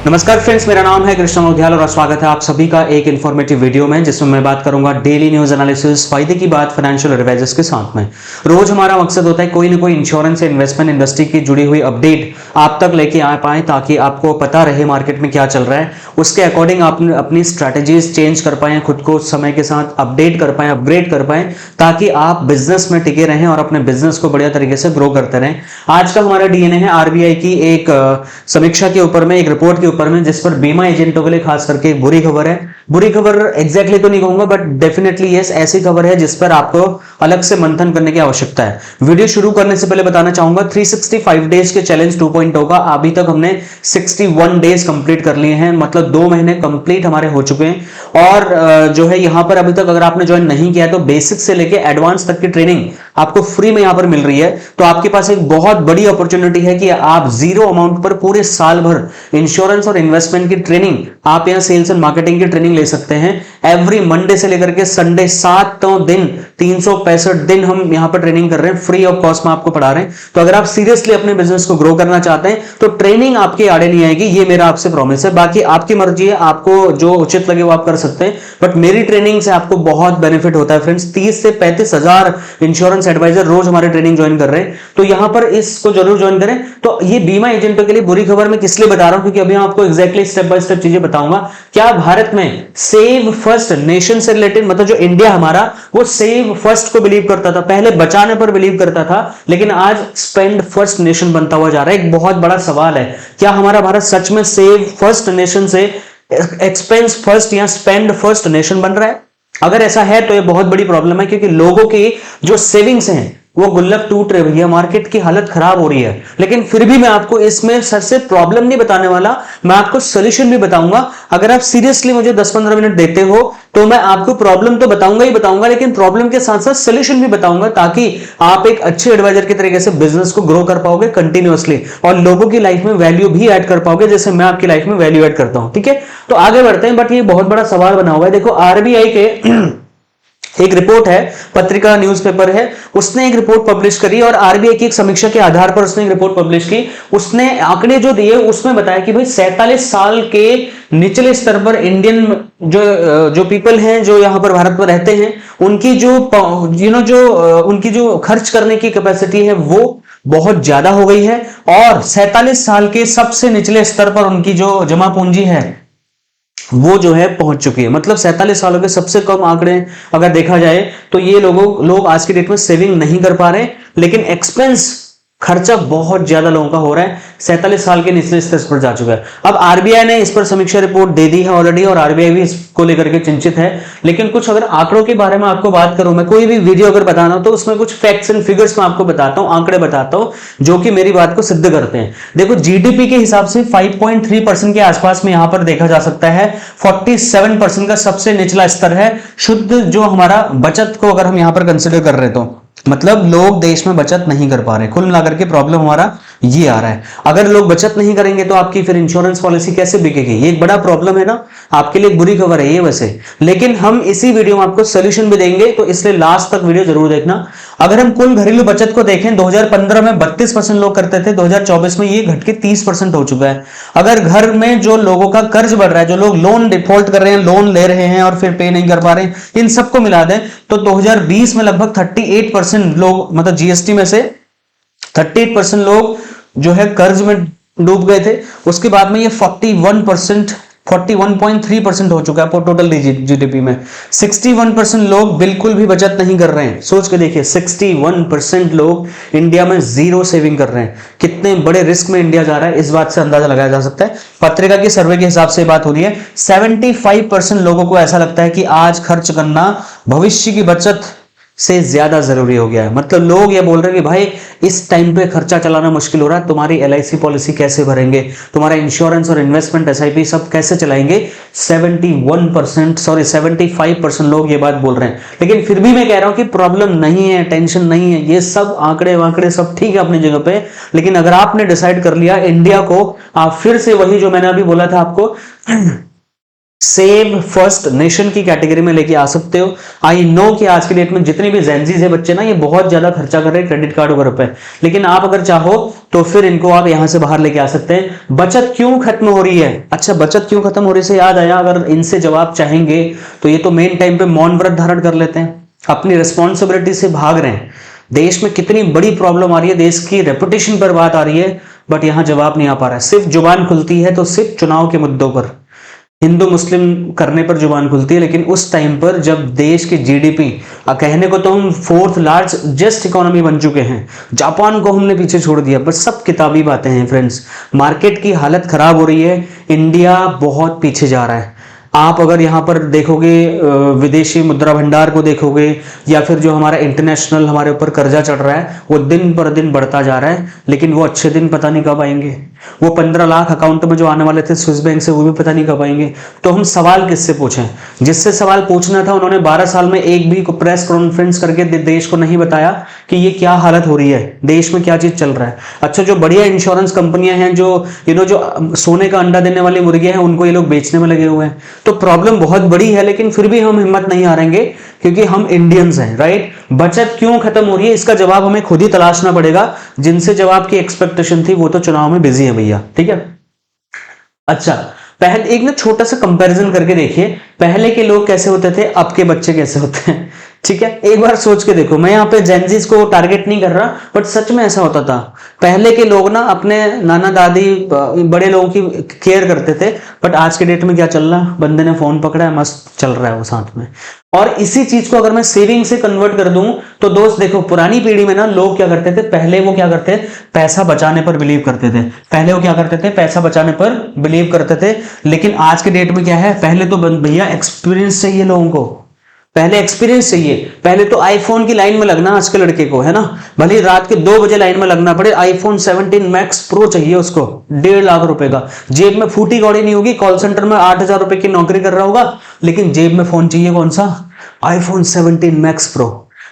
नमस्कार फ्रेंड्स, मेरा नाम है कृष्ण मोध्याल और स्वागत है आप सभी का एक इन्फॉर्मेटिव वीडियो में जिसमें मैं बात करूंगा डेली न्यूज एनालिसिस, फायदे की बात फाइनेंशियल एडवाइजर्स के साथ में। रोज हमारा मकसद होता है कोई ना कोई इंश्योरेंस या इन्वेस्टमेंट इंडस्ट्री की जुड़ी हुई अपडेट आप तक लेके आ पाए ताकि आपको पता रहे मार्केट में क्या चल रहा है, उसके अकॉर्डिंग आप अपनी स्ट्रैटेजीज चेंज कर पाए, खुद को समय के साथ अपडेट कर पाए, अपग्रेड कर पाए, ताकि आप बिजनेस में टिके रहें और अपने बिजनेस को बढ़िया तरीके से ग्रो करते रहें। आज का हमारा डीएनए है आरबीआई की एक समीक्षा के ऊपर में, एक रिपोर्ट के ऊपर में, जिस पर बीमा एजेंटों के लिए खास करके एक बुरी खबर है। बुरी खबर एग्जैक्टली तो नहीं कहूंगा, बट डेफिनेटली यस, ऐसी खबर है जिस पर आपको अलग से मंथन करने की आवश्यकता है। वीडियो शुरू करने से पहले बताना चाहूंगा 365 डेज के चैलेंज 2.0 का अभी तक हमने 61 डेज कंप्लीट कर लिए हैं, मतलब 2 महीने कंप्लीट हमारे हो चुके हैं। और जो है यहां पर अभी तक अगर आपने ज्वाइन नहीं किया है तो बेसिक से लेके एडवांस तक की ट्रेनिंग आपको फ्री में यहां पर मिल रही है। तो आपके पास एक बहुत बड़ी अपॉर्चुनिटी है कि आप जीरो अमाउंट पर पूरे साल भर इंश्योरेंस और इन्वेस्टमेंट की ट्रेनिंग, आप यहां सेल्स एंड मार्केटिंग की ट्रेनिंग ले सकते हैं। एवरी मंडे से लेकर के संडे 7 दिन 365 दिन हम यहां पर ट्रेनिंग कर रहे हैं, फ्री ऑफ कॉस्ट में आपको पढ़ा रहे हैं। तो अगर आप सीरियसली अपने बिजनेस को ग्रो करना चाहते हैं तो ट्रेनिंग आपके आड़े नहीं आएगी, ये मेरा आपसे प्रॉमिस है। बाकी आपकी मर्जी है, आपको जो उचित लगे वो आप कर सकते हैं, बट मेरी ट्रेनिंग से आपको बहुत बेनिफिट होता है फ्रेंड्स। 30 से 35 हजार इंश्योरेंस एडवाइजर रोज हमारे ट्रेनिंग ज्वाइन कर रहे हैं, तो यहां पर इसको जरूर ज्वाइन करें। तो ये बीमा एजेंटों के लिए बुरी खबर मैं किस लिए बता रहा हूं, क्योंकि अभी आपको एग्जैक्टली स्टेप बाय स्टेप चीजें बताऊंगा। क्या भारत में सेव फर्स्ट नेशन से रिलेटेड, मतलब जो इंडिया हमारा, वो सेव फर्स्ट को बिलीव करता था, पहले बचाने पर बिलीव करता था, लेकिन आज स्पेंड फर्स्ट नेशन बनता हुआ जा रहा है। एक बहुत बड़ा सवाल है, क्या हमारा भारत सच में सेव फर्स्ट नेशन से एक्सपेंस फर्स्ट या स्पेंड फर्स्ट नेशन बन रहा है? अगर ऐसा है तो ये बहुत बड़ी प्रॉब्लम है, क्योंकि लोगों की जो सेविंग्स हैं वो गुल्लक टूट रही है, मार्केट की हालत खराब हो रही है। लेकिन फिर भी मैं आपको इसमें सर से प्रॉब्लम नहीं बताने वाला, मैं आपको सोल्यूशन भी बताऊंगा। अगर आप सीरियसली मुझे 10-15 मिनट देते हो तो मैं आपको प्रॉब्लम तो बताऊंगा ही बताऊंगा, लेकिन प्रॉब्लम के साथ साथ सोल्यूशन भी बताऊंगा, ताकि आप एक अच्छे एडवाइजर के तरीके से बिजनेस को ग्रो कर पाओगे कंटिन्यूअसली और लोगों की लाइफ में वैल्यू भी ऐड कर पाओगे, जैसे मैं आपकी लाइफ में वैल्यू ऐड करता हूं। ठीक है, तो आगे बढ़ते हैं। बट ये बहुत बड़ा सवाल बना हुआ है। देखो, आरबीआई के एक रिपोर्ट है, पत्रिका न्यूज़पेपर है, उसने एक रिपोर्ट पब्लिश करी और आरबीआई की एक समीक्षा के आधार पर उसने एक रिपोर्ट पब्लिश की। उसने आंकड़े जो दिए उसमें बताया कि भाई 47 साल के निचले स्तर पर इंडियन जो पीपल हैं, जो यहां पर भारत में रहते हैं, उनकी जो उनकी जो खर्च करने की कैपेसिटी है वो बहुत ज्यादा हो गई है, और 47 साल के सबसे निचले स्तर पर उनकी जो जमा पूंजी है वो जो है पहुंच चुकी है। मतलब 47 सालों के सबसे कम आंकड़े अगर देखा जाए तो ये लोग आज की डेट में सेविंग नहीं कर पा रहे, लेकिन एक्सपेंस खर्चा बहुत ज्यादा लोगों का हो रहा है, 47 साल के निचले स्तर पर जा चुका है। अब आरबीआई ने इस पर समीक्षा रिपोर्ट दे दी है ऑलरेडी, और आरबीआई भी इसको लेकर के चिंतित है। लेकिन कुछ अगर आंकड़ों के बारे में आपको बात करूं, मैं कोई भी वीडियो अगर बताना हो तो उसमें कुछ फैक्ट्स एंड फिगर्स मैं आपको बताता हूं, आंकड़े बताता हूं जो कि मेरी बात को सिद्ध करते हैं। देखो, जीडीपी के हिसाब से 5.3% के आसपास में यहां पर देखा जा सकता है। 47% का सबसे निचला स्तर है। शुद्ध जो हमारा बचत को अगर हम यहां पर कंसिडर कर रहे हैं तो मतलब लोग देश में बचत नहीं कर पा रहे, कुल मिलाकर के प्रॉब्लम हमारा ये आ रहा है। अगर लोग बचत नहीं करेंगे तो आपकी फिर इंश्योरेंस पॉलिसी कैसे बिकेगी? ये एक बड़ा प्रॉब्लम है ना, आपके लिए बुरी खबर है ये वैसे। लेकिन हम इसी वीडियो में आपको सोल्यूशन भी देंगे, तो इसलिए लास्ट तक वीडियो जरूर देखना। अगर हम कुल घरेलू बचत को देखें, 2015 में 32% लोग करते थे, 2024 में ये घट के 30% हो चुका है। अगर घर में जो लोगों का कर्ज बढ़ रहा है, जो लोग लोन डिफॉल्ट कर रहे हैं, लोन ले रहे हैं और फिर पे नहीं कर पा रहे हैं, इन सबको मिला दें तो 2020 में लगभग 38% लोग, मतलब जीएसटी में से 38% लोग जो है कर्ज में डूब गए थे। उसके बाद में ये 41.3% हो चुका है टोटल जीडीपी में। 61% लोग बिल्कुल भी बचत नहीं कर रहे हैं। सोच के देखिए, 61% लोग इंडिया में जीरो सेविंग कर रहे हैं। कितने बड़े रिस्क में इंडिया जा रहा है, इस बात से अंदाजा लगाया जा सकता है। पत्रिका की सर्वे के हिसाब से बात हो रही है। 75% लोगों को ऐसा लगता है कि आज खर्च करना भविष्य की बचत से ज्यादा जरूरी हो गया है। मतलब लोग ये बोल रहे हैं कि भाई इस टाइम पे खर्चा चलाना मुश्किल हो रहा है, तुम्हारी एलआईसी पॉलिसी कैसे भरेंगे, तुम्हारा इंश्योरेंस और इन्वेस्टमेंट एसआईपी सब कैसे चलाएंगे? 75% लोग ये बात बोल रहे हैं। लेकिन फिर भी मैं कह रहा हूं कि प्रॉब्लम नहीं है, टेंशन नहीं है, ये सब आंकड़े वांकड़े सब ठीक है अपनी जगह पे। लेकिन अगर आपने डिसाइड कर लिया इंडिया को, आप फिर से वही जो मैंने अभी बोला था आपको सेव फर्स्ट नेशन की कैटेगरी में लेके आ सकते हो। आई नो कि आज की डेट में जितने भी जेंजीज है बच्चे ना, ये बहुत ज्यादा खर्चा कर रहे हैं क्रेडिट कार्ड वगैरह पे, लेकिन आप अगर चाहो तो फिर इनको आप यहां से बाहर लेके आ सकते हैं। बचत क्यों खत्म हो रही है? अच्छा, बचत क्यों खत्म हो रही से याद आया, अगर इनसे जवाब चाहेंगे तो ये तो मेन टाइम पे मौन व्रत धारण कर लेते हैं, अपनी रिस्पॉन्सिबिलिटी से भाग रहे हैं। देश में कितनी बड़ी प्रॉब्लम आ रही है, देश की रेपुटेशन पर बात आ रही है, बट यहां जवाब नहीं आ पा रहा है। सिर्फ जुबान खुलती है तो सिर्फ चुनाव के मुद्दों पर, हिंदू मुस्लिम करने पर जुबान खुलती है, लेकिन उस टाइम पर जब देश की जीडीपी, कहने को तो हम 4th लार्जेस्ट इकोनॉमी बन चुके हैं, जापान को हमने पीछे छोड़ दिया, बस सब किताबी बातें हैं फ्रेंड्स। मार्केट की हालत खराब हो रही है, इंडिया बहुत पीछे जा रहा है। आप अगर यहाँ पर देखोगे विदेशी मुद्रा भंडार को देखोगे, या फिर जो हमारा इंटरनेशनल हमारे ऊपर कर्जा चढ़ रहा है वो दिन पर दिन बढ़ता जा रहा है, लेकिन वो अच्छे दिन पता नहीं कब आएंगे। वो 15 लाख अकाउंट में जो आने वाले थे स्विस बैंक से, वो भी पता नहीं कब आएंगे। तो हम सवाल किससे पूछें? जिससे सवाल पूछना था उन्होंने 12 साल में एक भी प्रेस कॉन्फ्रेंस करके देश को नहीं बताया कि ये क्या हालत हो रही है, देश में क्या चीज चल रहा है। अच्छा, जो बढ़िया इंश्योरेंस कंपनियां हैं, जो जो सोने का अंडा देने वाली मुर्गियां हैं, उनको ये लोग बेचने में लगे हुए हैं। तो प्रॉब्लम बहुत बड़ी है, लेकिन फिर भी हम हिम्मत नहीं हारेंगे क्योंकि हम इंडियंस हैं, राइट। बचत क्यों खत्म हो रही है, इसका जवाब हमें खुद ही तलाशना पड़ेगा। जिनसे जवाब की एक्सपेक्टेशन थी वो तो चुनाव में बिजी है भैया, ठीक है। अच्छा, पहले एक ना छोटा सा कंपैरिजन करके देखिए, पहले के लोग कैसे होते थे, अब के बच्चे कैसे होते हैं, ठीक है। एक बार सोच के देखो, मैं यहाँ पे जेनजीज को टारगेट नहीं कर रहा, बट सच में ऐसा होता था। पहले के लोग ना अपने नाना दादी बड़े लोगों की केयर करते थे, बट आज के डेट में क्या चल रहा, बंदे ने फोन पकड़ा है, मस्त चल रहा है वो साथ में। और इसी चीज को अगर मैं सेविंग से कन्वर्ट कर दूं तो दोस्त देखो, पुरानी पीढ़ी में ना लोग क्या करते थे, पहले वो क्या करते, पैसा बचाने पर बिलीव करते थे। पहले वो क्या करते थे, पैसा बचाने पर बिलीव करते थे। लेकिन आज के डेट में क्या है, पहले तो भैया एक्सपीरियंस चाहिए लोगों को, पहले एक्सपीरियंस चाहिए। पहले तो आईफोन की लाइन में लगना आज के लड़के को, है ना, भले ही रात के 2 बजे लाइन में लगना पड़े, आईफोन 17 मैक्स प्रो चाहिए उसको, 1.5 लाख रुपए का। जेब में फूटी कौड़ी नहीं होगी, कॉल सेंटर में 8,000 रुपए की नौकरी कर रहा होगा, लेकिन जेब में फोन चाहिए कौन सा, आईफोन 17 मैक्स प्रो।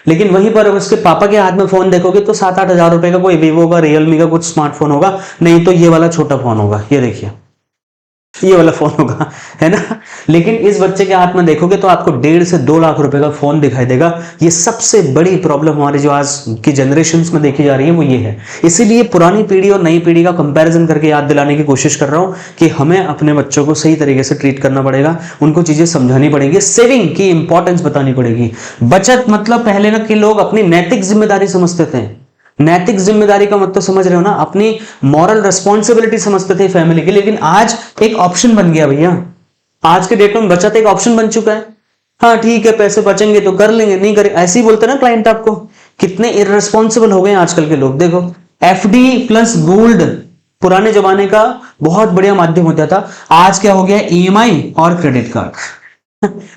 लेकिन वहीं पर उसके पापा के हाथ में फोन देखोगे तो 7-8 हजार रुपए का कोई वीवो का, रियलमी का कुछ स्मार्टफोन होगा, नहीं तो ये वाला छोटा फोन होगा, ये देखिए ये वाला फोन होगा, है ना। लेकिन इस बच्चे के हाथ में देखोगे तो आपको 1.5 से 2 लाख रुपए का फोन दिखाई देगा। ये सबसे बड़ी प्रॉब्लम हमारी जो आज की जनरेशन्स में देखी जा रही है वो ये है। इसीलिए पुरानी पीढ़ी और नई पीढ़ी का कंपैरिजन करके याद दिलाने की कोशिश कर रहा हूं कि हमें अपने बच्चों को सही तरीके से ट्रीट करना पड़ेगा, उनको चीजें समझानी पड़ेगी, सेविंग की इंपॉर्टेंस बतानी पड़ेगी। बचत मतलब पहले ना कि लोग अपनी नैतिक जिम्मेदारी समझते थे, नैतिक जिम्मेदारी का मतलब समझ रहे हो ना, अपनी मॉरल रिस्पॉन्सिबिलिटी समझते थे फैमिली की। लेकिन आज एक ऑप्शन बन गया भैया, आज के डेट में बचत एक ऑप्शन बन चुका है। हाँ ठीक है, पैसे बचेंगे तो कर लेंगे, नहीं करें ऐसे ही बोलते ना क्लाइंट आपको। कितने इररिस्पॉन्सिबल हो गए आजकल के लोग। देखो, एफडी प्लस गोल्ड पुराने जमाने का बहुत बढ़िया माध्यम होता था, आज क्या हो गया, ईएमआई और क्रेडिट कार्ड।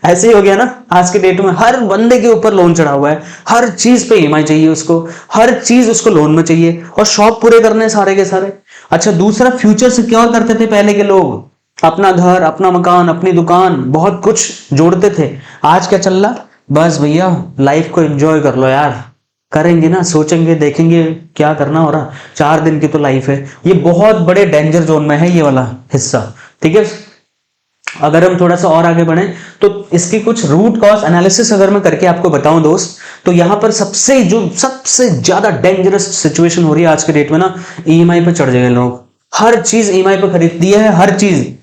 ऐसे ही हो गया ना, आज के डेट में हर बंदे के ऊपर लोन चढ़ा हुआ है, हर चीज पे ईएमआई चाहिए उसको, हर चीज उसको लोन में चाहिए, और शौक पूरे करने सारे के सारे। अच्छा, दूसरा फ्यूचर सिक्योर करते थे पहले के लोग, अपना घर, अपना मकान, अपनी दुकान, बहुत कुछ जोड़ते थे। आज क्या चल रहा, बस भैया लाइफ को एंजॉय कर लो यार, करेंगे ना, सोचेंगे देखेंगे क्या करना हो रहा, 4 दिन की तो लाइफ है। ये बहुत बड़े डेंजर जोन में है ये वाला हिस्सा, ठीक है। अगर हम थोड़ा सा और आगे बढ़े तो इसकी कुछ रूट कॉज एनालिसिस अगर मैं करके आपको बताऊं दोस्त, तो यहां पर सबसे ज्यादा डेंजरस सिचुएशन हो रही है आज के डेट में ना, ईएमआई पे चढ़ जाएंगे लोग। हर चीज ईएमआई पे खरीद दिया है, हर चीज।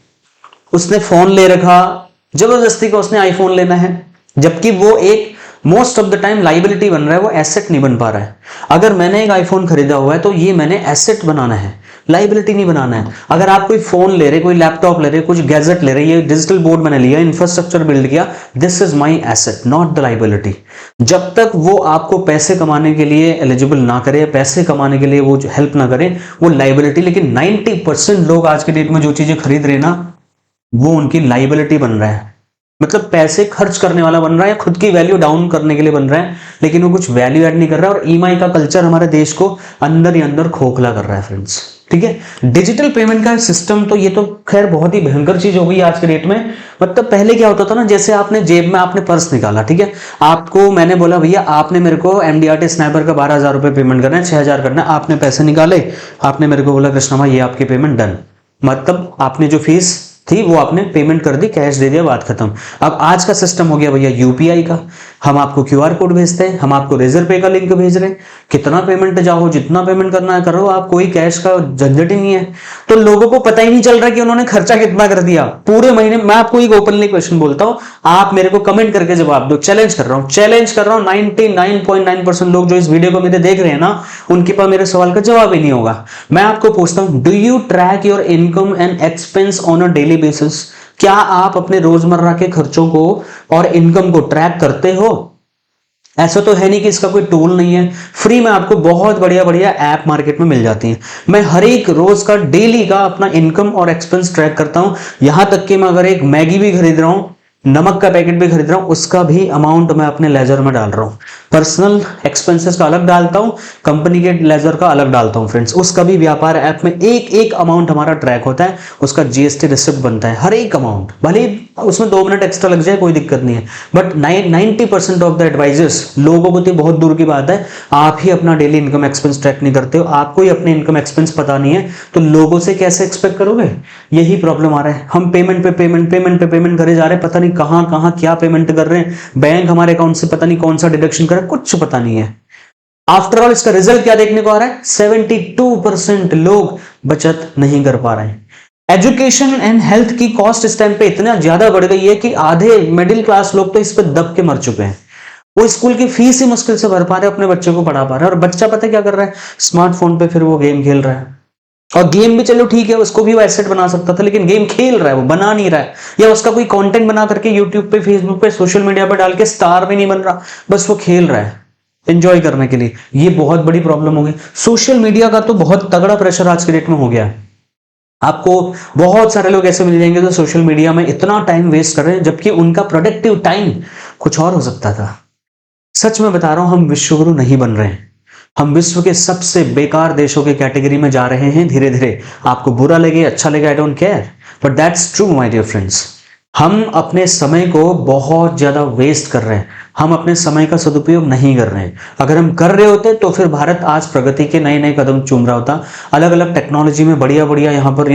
उसने फोन ले रखा, जबरदस्ती का उसने आईफोन लेना है, जबकि वो एक most of the time liability बन रहा है, वो एसेट नहीं बन पा रहा है। अगर मैंने एक आईफोन खरीदा हुआ है तो ये मैंने एसेट बनाना है, लाइबिलिटी नहीं बनाना है। अगर आप कोई फोन ले रहे, कोई लैपटॉप ले रहे, कुछ गैजेट ले रहे, ये डिजिटल बोर्ड मैंने लिया, इंफ्रास्ट्रक्चर बिल्ड किया, this is my asset not the liability. जब तक वो आपको पैसे कमाने के लिए एलिजिबल ना करे, पैसे कमाने के लिए वो हेल्प ना करे, वो लाइबिलिटी। लेकिन 90% लोग आज के डेट में जो चीजें खरीद रहे ना, वो उनकी लाइबिलिटी बन रहा है, मतलब पैसे खर्च करने वाला बन रहा है, खुद की वैल्यू डाउन करने के लिए बन रहा है, लेकिन वो कुछ वैल्यू ऐड नहीं कर रहा है। और ईएमआई का कल्चर हमारे देश को अंदर ही अंदर खोखला कर रहा है फ्रेंड्स, ठीक है। डिजिटल पेमेंट का सिस्टम तो ये तो खैर बहुत ही भयंकर चीज हो गई आज के डेट में। मतलब पहले क्या होता था ना, जैसे आपने जेब में आपने पर्स निकाला, ठीक है, आपको मैंने बोला भैया आपने मेरे को एमडीआरटी स्नैपर का 12,000 रुपए पेमेंट करना है, 6,000 करना है, आपने पैसे निकाले, आपने मेरे को बोला कृष्णा भाई ये आपकी पेमेंट डन। मतलब आपने जो फीस थी वो आपने पेमेंट कर दी, कैश दे दिया, बात खत्म। अब आज का सिस्टम हो गया भैया यूपीआई का। हम आपको क्यूआर कोड भेजते हैं, हम आपको रेजर पे का लिंक भेज रहे हैं, कितना पेमेंट चाहो जितना पेमेंट करना है करो, आप कोई कैश का झंझट ही नहीं है। तो लोगों को पता ही नहीं चल रहा कि उन्होंने खर्चा कितना कर दिया पूरे महीने। मैं आपको एक ओपनली क्वेश्चन बोलता हूं, आप मेरे को कमेंट करके जवाब दो, चैलेंज कर रहा हूं 99.9% लोग जो इस वीडियो को मेरे देख रहे हैं ना, उनके पास मेरे सवाल का जवाब ही नहीं होगा। मैं आपको पूछता हूं, do you track your income and expense on a daily basis? क्या आप अपने रोजमर्रा के खर्चों को और इनकम को ट्रैक करते हो? ऐसा तो है नहीं कि इसका कोई टूल नहीं है। फ्री में आपको बहुत बढ़िया बढ़िया ऐप मार्केट में मिल जाती हैं। मैं हर एक रोज का डेली का अपना इनकम और एक्सपेंस ट्रैक करता हूं। यहां तक कि मैं अगर एक मैगी भी खरीद रहा हूं, नमक का पैकेट भी खरीद रहा हूं, उसका भी अमाउंट मैं अपने लेजर में डाल रहा हूं। पर्सनल एक्सपेंसेस का अलग डालता हूं, कंपनी के लेजर का अलग डालता हूं फ्रेंड्स। उसका भी व्यापार ऐप में एक एक अमाउंट हमारा ट्रैक होता है, उसका जीएसटी रिसिप्ट बनता है हर एक अमाउंट। भले उसमें 2 मिनट एक्स्ट्रा लग जाए कोई दिक्कत नहीं है, बट 90% ऑफ द एडवाइजर्स, लोगों को तो बहुत दूर की बात है, आप ही अपना डेली इनकम एक्सपेंस ट्रैक नहीं करते हो, आपको ही अपने इनकम एक्सपेंस पता नहीं है, तो लोगों से कैसे एक्सपेक्ट करोगे? यही प्रॉब्लम आ रहा है। हम पेमेंट पे पेमेंट करे जा रहे हैं, पता नहीं कहां कहां क्या पेमेंट कर रहे हैं, बैंक हमारे अकाउंट से पता नहीं कौन सा डिडक्शन कर रहा है, कुछ पता नहीं है। आफ्टर ऑल इसका रिजल्ट क्या देखने को आ रहा है? 72% लोग बचत नहीं कर पा रहे हैं। एजुकेशन एंड हेल्थ की कॉस्ट इस टाइम पे इतना ज्यादा बढ़ गई है कि आधे मिडिल क्लास लोग तो इस पे दब के मर चुके हैं। वो स्कूल की फीस ही मुश्किल से भर पा रहे हैं, अपने बच्चे को पढ़ा पा रहे हैं, और बच्चा पता क्या कर रहा है? स्मार्टफोन पे फिर वो गेम खेल रहा है। और गेम भी चलो ठीक है, उसको भी वो एसेट बना सकता था, लेकिन गेम खेल रहा है, वो बना नहीं रहा है, या उसका कोई कंटेंट बना करके यूट्यूब पे, फेसबुक पे, सोशल मीडिया पे डाल के स्टार भी नहीं बन रहा, बस वो खेल रहा है एंजॉय करने के लिए। ये बहुत बड़ी प्रॉब्लम हो गई। सोशल मीडिया का तो बहुत तगड़ा प्रेशर आज के डेट में हो गया है। आपको बहुत सारे लोग ऐसे मिल जाएंगे जो सोशल मीडिया में इतना टाइम वेस्ट कर रहे हैं, जबकि उनका प्रोडक्टिव टाइम कुछ और हो सकता था। सच में बता रहा हूं, हम विश्वगुरु नहीं बन रहे हैं, हम विश्व के सबसे बेकार देशों के कैटेगरी में जा रहे हैं धीरे धीरे। आपको बुरा लगे अच्छा लगे, I don't care, but that's true my dear friends. हम अपने समय को बहुत ज्यादा वेस्ट कर रहे हैं, हम अपने समय का सदुपयोग नहीं कर रहे हैं। अगर हम कर रहे होते तो फिर भारत आज प्रगति के नए नए कदम चूम रहा होता, अलग अलग टेक्नोलॉजी में बढ़िया बढ़िया यहाँ पर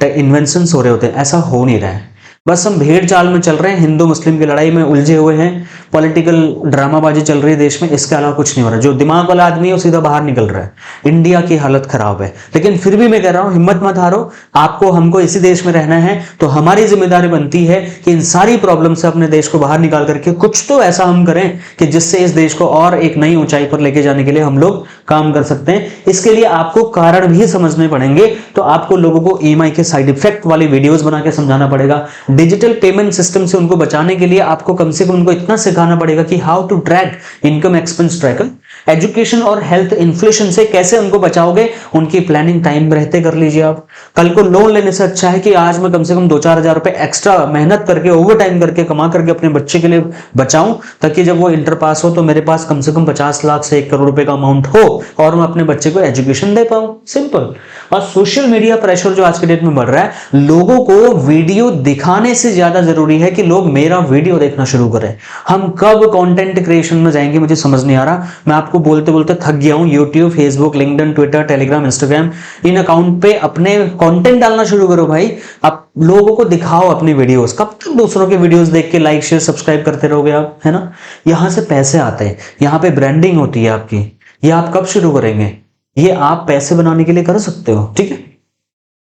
इन्वेंशंस हो रहे होते। ऐसा हो नहीं रहा है, बस हम भेड़ चाल में चल रहे हैं, हिंदू मुस्लिम की लड़ाई में उलझे हुए हैं, पॉलिटिकल ड्रामाबाजी चल रही है देश में, इसके अलावा कुछ नहीं हो रहा। जो दिमाग वाला आदमी है वो सीधा बाहर निकल रहा है। इंडिया की हालत खराब है, लेकिन फिर भी मैं कह रहा हूं, हिम्मत मत हारो। आपको हमको इसी देश में रहना है, तो हमारी जिम्मेदारी बनती है कि इन सारी प्रॉब्लम से अपने देश को बाहर निकाल करके कुछ तो ऐसा हम करें कि जिससे इस देश को और एक नई ऊंचाई पर लेके जाने के लिए हम लोग काम कर सकते हैं। इसके लिए आपको कारण भी समझने पड़ेंगे, तो आपको लोगों को ईएमआई के साइड इफेक्ट वाली वीडियोस बना के समझाना पड़ेगा। डिजिटल पेमेंट सिस्टम से उनको बचाने के लिए आपको कम से कम उनको इतना सिखाना पड़ेगा कि how to track income expense tracker. Education और हेल्थ इन्फ्लेशन से कैसे उनको बचाओगे, उनकी प्लानिंग टाइम रहते कर लीजिए। आप कल को लोन लेने से अच्छा है कि आज मैं कम से कम 2-4 हजार रुपए एक्स्ट्रा मेहनत करके, ओवर टाइम करके, कमा करके अपने बच्चे के लिए बचाऊं, ताकि जब वो इंटर पास हो तो मेरे पास कम से कम 50 लाख से 1 करोड़ रुपए का अमाउंट हो और मैं अपने बच्चे को एजुकेशन दे पाऊं। सिंपल। और सोशल मीडिया प्रेशर जो आज के डेट में बढ़ रहा है, लोगों को वीडियो दिखाने से ज्यादा जरूरी है कि लोग मेरा वीडियो देखना शुरू करें। हम कब कंटेंट क्रिएशन में जाएंगे मुझे समझ नहीं आ रहा। मैं आपको बोलते बोलते थक गया हूं। YouTube, Facebook, LinkedIn, Twitter, Telegram, Instagram, इन अकाउंट पे अपने कंटेंट डालना शुरू करो भाई। आप लोगों को दिखाओ अपनी वीडियोस। कब तक दूसरों के वीडियोस देख के लाइक शेयर सब्सक्राइब करते रहोगे आप, है ना? यहां से पैसे आते हैं, यहां पे ब्रांडिंग होती है आपकी। ये आप कब शुरू करेंगे? ये आप पैसे बनाने के लिए कर सकते हो, ठीक है?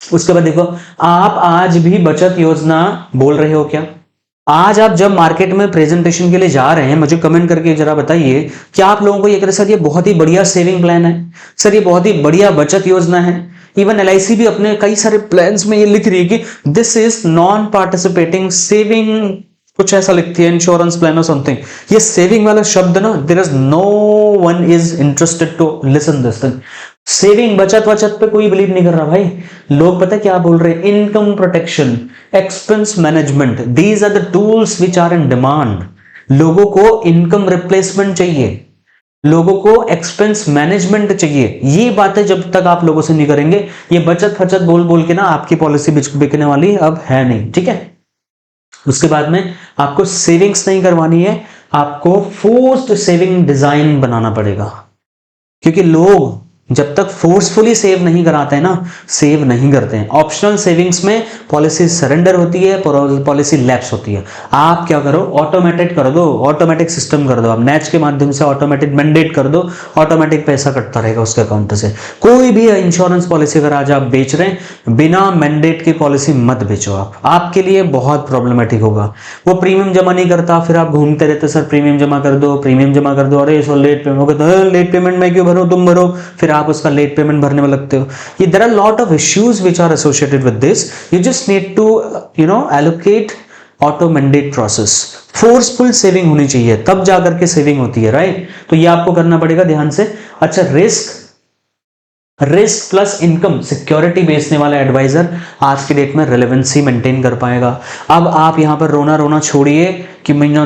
उसके बाद देखो, आप आज भी बचत योजना बोल रहे हो क्या? आज आप जब मार्केट में प्रेजेंटेशन के लिए जा रहे हैं, मुझे कमेंट करके जरा बताइए, क्या आप लोगों को ये कह सर ये बहुत ही बढ़िया सेविंग प्लान है, सर ये बहुत ही बढ़िया बचत योजना है। इवन एलआईसी भी अपने कई सारे प्लान्स में ये लिख रही है कि this is non participating saving, कुछ ऐसा लिखती है, इंश्योरेंस प्लान और समथिंग। ये सेविंग वाला शब्द ना, there is no one is interested to listen this thing. Saving, बचत वचत पे कोई बिलीव नहीं कर रहा भाई। लोग पता क्या बोल रहे हैं? Income protection, expense management, these are the tools which are in demand. लोगों को इनकम रिप्लेसमेंट चाहिए, लोगों को एक्सपेंस मैनेजमेंट चाहिए। ये बातें जब तक आप लोगों से नहीं करेंगे, ये बचत फचत बोल बोल के ना आपकी पॉलिसी बिकने वाली अब है नहीं, ठीक है? उसके बाद में आपको सेविंग्स नहीं करवानी है, आपको फोर्स्ड सेविंग डिजाइन बनाना पड़ेगा। क्योंकि लोग जब तक फोर्सफुली सेव नहीं कराते हैं ना, सेव नहीं करते हैं। ऑप्शनल सेविंग्स में पॉलिसी सरेंडर होती है, पॉलिसी लैप्स होती है। आप क्या करो, ऑटोमेटिक कर दो, ऑटोमेटिक सिस्टम कर दो, आप नेच के माध्यम से ऑटोमेटिक मैंडेट कर दो, ऑटोमेटिक पैसा कटता रहेगा उसके अकाउंट से। कोई भी इंश्योरेंस पॉलिसी अगर आज आप बेच रहे हैं, बिना मैंडेट की पॉलिसी मत बेचो। आप, आपके लिए बहुत प्रॉब्लमेटिक होगा। वो प्रीमियम जमा नहीं करता, फिर आप घूमते रहते, सर प्रीमियम जमा कर दो, प्रीमियम जमा कर दो, अरे सो लेट पेमेंट हो गया, तो लेट पेमेंट मैं क्यों भरूं, तुम भरो, फिर आप उसका लेट पेमेंट भरने में लगते हो। ये there are lot of issues which are associated with this. You just need to allocate auto mandate process. Forceful saving होनी चाहिए, तब जाकर के सेविंग होती है, राइट। तो ये आपको करना पड़ेगा ध्यान से। अच्छा, रिस्क प्लस इनकम सिक्योरिटी बेचने वाला एडवाइजर आज की डेट में रेलेवेंसी मेंटेन कर पाएगा। अब आप यहां पर रोना छोड़िए कि भैया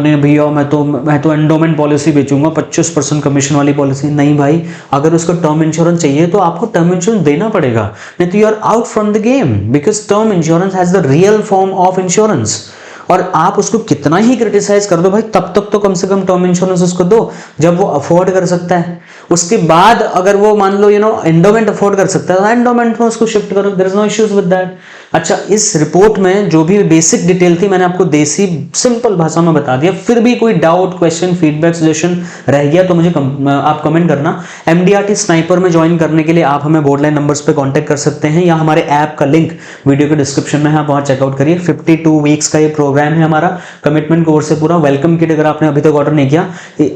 मैं तो एंडोमेंट पॉलिसी बेचूंगा, 25% कमीशन वाली पॉलिसी। नहीं भाई, अगर उसको टर्म इंश्योरेंस चाहिए तो आपको टर्म इंश्योरेंस देना पड़ेगा, नहीं तो you are out from the game, because term insurance has the real form of insurance. और आप उसको कितना ही क्रिटिसाइज कर दो भाई, तब तक तो कम से कम टर्म इंश्योरेंस उसको दो जब वो अफोर्ड कर सकता है। उसके बाद अगर वो मान लो एंडोमेंट अफोर्ड कर सकता है तो एंडोमेंट में उसको शिफ्ट करो, there is no issues with that. अच्छा, इस रिपोर्ट में जो भी बेसिक डिटेल थी मैंने आपको देसी सिंपल भाषा में बता दिया। फिर भी कोई डाउट, क्वेश्चन, फीडबैक, सजेशन रह गया तो मुझे आप कमेंट करना। एमडीआरटी स्नाइपर में ज्वाइन करने के लिए आप हमें बोर्डलाइन नंबर्स पे कांटेक्ट कर सकते हैं, या हमारे ऐप का लिंक वीडियो के डिस्क्रिप्शन में है, आप वहां चेकआउट करिए। 52 वीक्स का ये प्रोग्राम है हमारा, कमिटमेंट कोर्स है पूरा। वेलकम किट अगर आपने अभी तक ऑर्डर नहीं किया,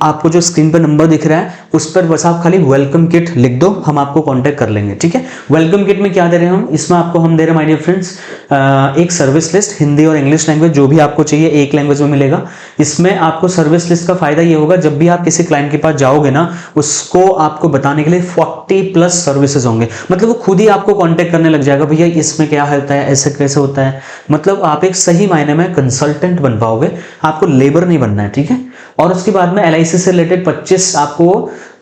आपको जो स्क्रीन पर नंबर दिख रहा है उस पर बस आप खाली वेलकम किट लिख दो, हम आपको कांटेक्ट कर लेंगे, ठीक है। वेलकम किट में क्या दे रहे हैं हम, इसमें आपको हम दे रहे हैं माय डियर फ्रेंड्स एक सर्विस लिस्ट, हिंदी और इंग्लिश लैंग्वेज जो भी आपको चाहिए एक लैंग्वेज में मिलेगा। इसमें आपको सर्विस लिस्ट का फायदा ये होगा, जब भी आप किसी क्लाइंट के पास जाओगे ना, उसको आपको बताने के लिए 40+ सर्विसेज होंगे। मतलब वो खुद ही आपको कांटेक्ट करने लग जाएगा, भैया इसमें क्या होता है, ऐसे कैसे होता है। मतलब आप एक सही मायने में कंसल्टेंट बन पाओगे, आपको लेबर नहीं बनना है, ठीक है। और उसके बाद में LIC से रिलेटेड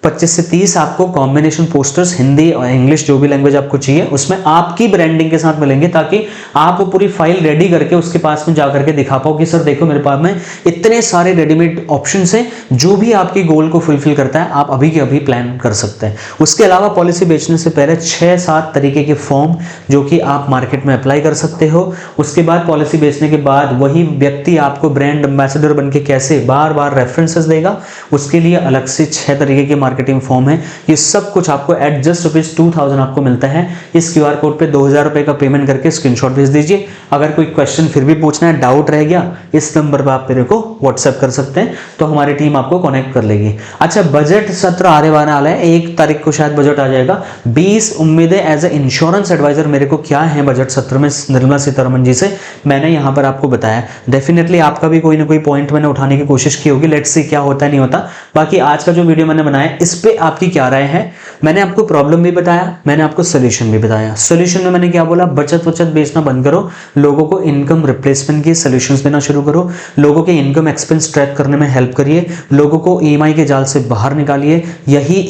25 से 30 आपको कॉम्बिनेशन पोस्टर्स, हिंदी और इंग्लिश जो भी लैंग्वेज आपको चाहिए उसमें आपकी ब्रांडिंग के साथ मिलेंगे, ताकि आप वो पूरी फाइल रेडी करके उसके पास में जाकर के दिखा पाओ कि सर देखो मेरे पास में इतने सारे रेडीमेड ऑप्शंस हैं, जो भी आपकी गोल को फुलफिल करता है आप अभी के अभी प्लान कर सकते हैं। उसके अलावा पॉलिसी बेचने से पहले 6-7 तरीके के फॉर्म जो कि आप मार्केट में अप्लाई कर सकते हो। उसके बाद पॉलिसी बेचने के बाद वही व्यक्ति आपको ब्रांड एम्बेसडर बन के कैसे बार बार रेफरेंसेस देगा, उसके लिए अलग से 6 तरीके के मार्केटिंग फॉर्म है। ये सब कुछ आपको एट जस्ट ₹2000 आपको मिलता है। इस QR कोड पे 2000 रुपए का पेमेंट करके स्क्रीनशॉट भेज दीजिए। अगर कोई क्वेश्चन फिर भी पूछना है, डाउट रह गया, इस नंबर पर आप मेरे को व्हाट्सएप कर सकते हैं, तो हमारी टीम आपको कनेक्ट कर लेगी। अच्छा, बजट सत्र आने वाला है, 1 तारीख को शायद बजट आ जाएगा। 20 उम्मीदें एज ए इंश्योरेंस एडवाइजर मेरे को क्या है बजट सत्र में निर्मला सीतारमण जी से मैंने यहाँ पर आपको बताया। डेफिनेटली आपका भी कोई ना कोई पॉइंट मैंने उठाने की कोशिश की होगी, लेट्स सी क्या होता है नहीं होता। बाकी आज का जो वीडियो मैंने बनाया इस पे आपकी क्या राय है। मैंने आपको प्रॉब्लम भी बताया, मैंने आपको सोल्यूशन भी बताया। सोल्यूशन में मैंने क्या बोला, बचत बेचना बंद करो, लोगों को इनकम रिप्लेसमेंट की सोल्यूशंस देना शुरू करो, लोगों के इनकम एक्सपेंस ट्रैक करने में हेल्प करिए, लोगों को EMI के जाल से बाहर निकालिए। यही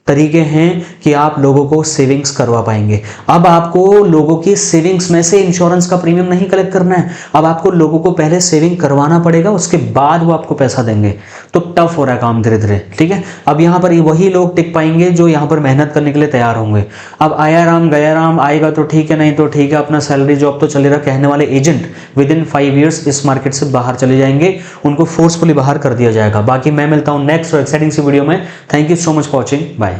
तरीके हैं कि आप लोगों को सेविंग्स करवा पाएंगे। अब आपको लोगों की सेविंग्स में से इंश्योरेंस का प्रीमियम नहीं कलेक्ट करना है, अब आपको लोगों को पहले सेविंग करवाना पड़ेगा, उसके बाद वो आपको पैसा देंगे। तो टफ हो रहा है काम धीरे धीरे, ठीक है। अब यहाँ पर वही लोग टिक पाएंगे जो यहाँ पर मेहनत करने के लिए तैयार होंगे। अब आया राम गया राम, आएगा तो ठीक है, नहीं तो ठीक है, अपना सैलरी जॉब तो चलेगा कहने वाले एजेंट विदिन 5 ईयर्स इस मार्केट से बाहर चले जाएंगे, उनको फोर्सफुली बाहर कर दिया जाएगा। बाकी मैं मिलता हूँ नेक्स्ट और एक्साइटिंग सी वीडियो में। Thank you so much for watching, bye.